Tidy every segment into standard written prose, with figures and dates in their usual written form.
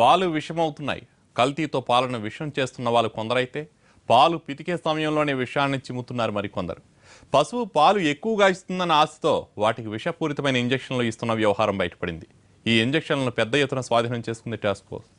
పాలు విషమవుతున్నాయి. కల్తీతో పాలను విషం చేస్తున్న వాళ్ళు కొందరైతే పాలు పితికే సమయంలోనే విషాన్ని చిమ్ముతున్నారు మరికొందరు. పశువు పాలు ఎక్కువగా ఇస్తుందన్న ఆశతో వాటికి విషపూరితమైన ఇంజెక్షన్లు ఇస్తున్న వ్యవహారం బయటపడింది. ఈ ఇంజెక్షన్లను పెద్ద ఎత్తున స్వాధీనం చేసుకుంది టాస్క్ ఫోర్స్.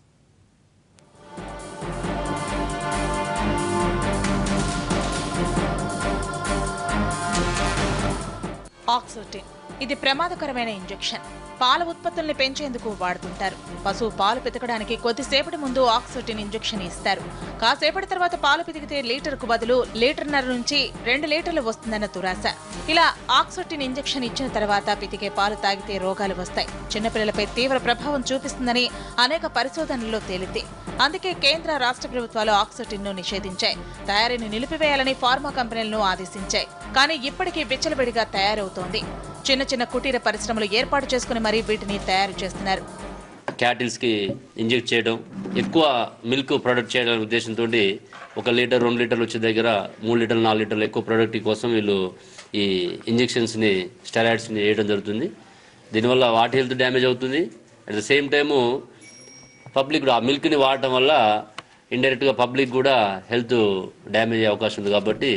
ఆక్సిటిన్ ఇది ప్రమాదకరమైన ఇంజెక్షన్. పాల ఉత్పత్తుల్ని పెంచేందుకు వాడుతుంటారు. పశువు పాలు పితకడానికి కొద్దిసేపటి ముందు ఆక్సిటిన్ ఇంజెక్షన్ ఇస్తారు. కాసేపటి తర్వాత పాలు పితికితే లీటర్కు బదులు లీటర్న్నర నుంచి 2 లీటర్లు వస్తుందన్న దురాశ. ఇలా ఆక్సిటిన్ ఇంజెక్షన్ ఇచ్చిన తర్వాత పితికే పాలు తాగితే రోగాలు వస్తాయి. చిన్నపిల్లలపై తీవ్ర ప్రభావం చూపిస్తుందని అనేక పరిశోధనల్లో తేలింది. అందుకే కేంద్ర రాష్ట్ర ప్రభుత్వాలు ఆక్సిటిన్ ను నిషేధించాయి. తయారీని నిలిపివేయాలని ఫార్మా కంపెనీలను ఆదేశించాయి. కానీ ఇప్పటికీ విచ్చలవిడిగా తయారవుతోంది. చిన్న చిన్న కుటీర పరిశ్రమలు ఏర్పాటు చేసుకుని మరీ వీటిని తయారు చేస్తున్నారు. క్యాటిల్స్ కి ఇంజెక్ట్ చేయడం, ఎక్కువ మిల్క్ ప్రొడక్ట్ చేయడం ఉద్దేశంతో 1 లీటర్ 2 లీటర్లు వచ్చే దగ్గర 3 లీటర్లు 4 లీటర్లు ఎక్కువ ప్రొడక్ట్ కోసం వీళ్ళు ఈ ఇంజెక్షన్స్ని స్టెరాయిడ్స్ని వేయడం జరుగుతుంది. దీనివల్ల వాటి హెల్త్ డ్యామేజ్ అవుతుంది. At the same time public ఆ మిల్క్ని వాడటం వల్ల ఇండైరెక్ట్గా పబ్లిక్ కూడా హెల్త్ డ్యామేజ్ అయ్యే అవకాశం ఉంది. కాబట్టి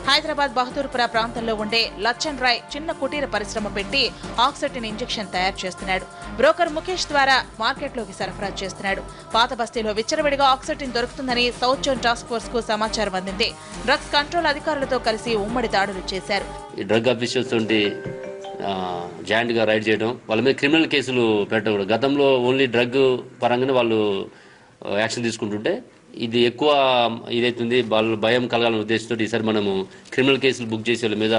హైదరాబాద్ బహదూర్పుర ప్రాంతంలో ఉండే లచ్చన్ రాయ్ చిన్న కుటీర పరిశ్రమ పెట్టి ఆక్సిటిన్ ఇంజెక్షన్ తయారు చేస్తున్నాడు. బ్రోకర్ ముఖేష్ ద్వారా మార్కెట్లోకి సరఫరా చేస్తున్నాడు. పాత బస్తీలో విచ్చలవిడిగా ఆక్సిటిన్ దొరుకుతుందని సౌత్ జోన్ టాస్క్ ఫోర్స్ కు సమాచారం అందింది. డ్రగ్స్ కంట్రోల్ అధికారులతో కలిసి ఉమ్మడి దాడులు చేశారు. ఈ డ్రగ్ ఆఫీసర్స్ తోటి జాయింట్ గా రైడ్ చేయడం, వాళ్ళ మీద క్రిమినల్ కేసులు పెట్టడం. గతంలో ఓన్లీ డ్రగ్ పరంగానే వాళ్ళు యాక్షన్ తీసుకుంటుంటే ఇది ఎక్కువ ఇదైతుంది, వాళ్ళు భయం కలగాలనే ఉద్దేశంతో ఈసారి మనము క్రిమినల్ కేసులు బుక్ చేసే వాళ్ళ మీద,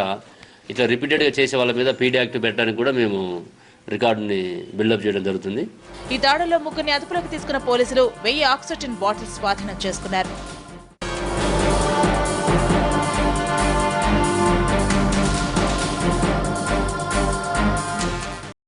ఇట్లా రిపీటెడ్గా చేసే వాళ్ళ మీద పీడీ యాక్ట్ పెట్టడానికి కూడా మేము రికార్డుని బిల్డప్ చేయడం జరుగుతుంది. ఈ దాడుల్లో 3 అదుపులోకి తీసుకున్న పోలీసులు 1000 ఆక్సిటిన్ బాటిల్స్ స్వాధీనం చేసుకున్నారు.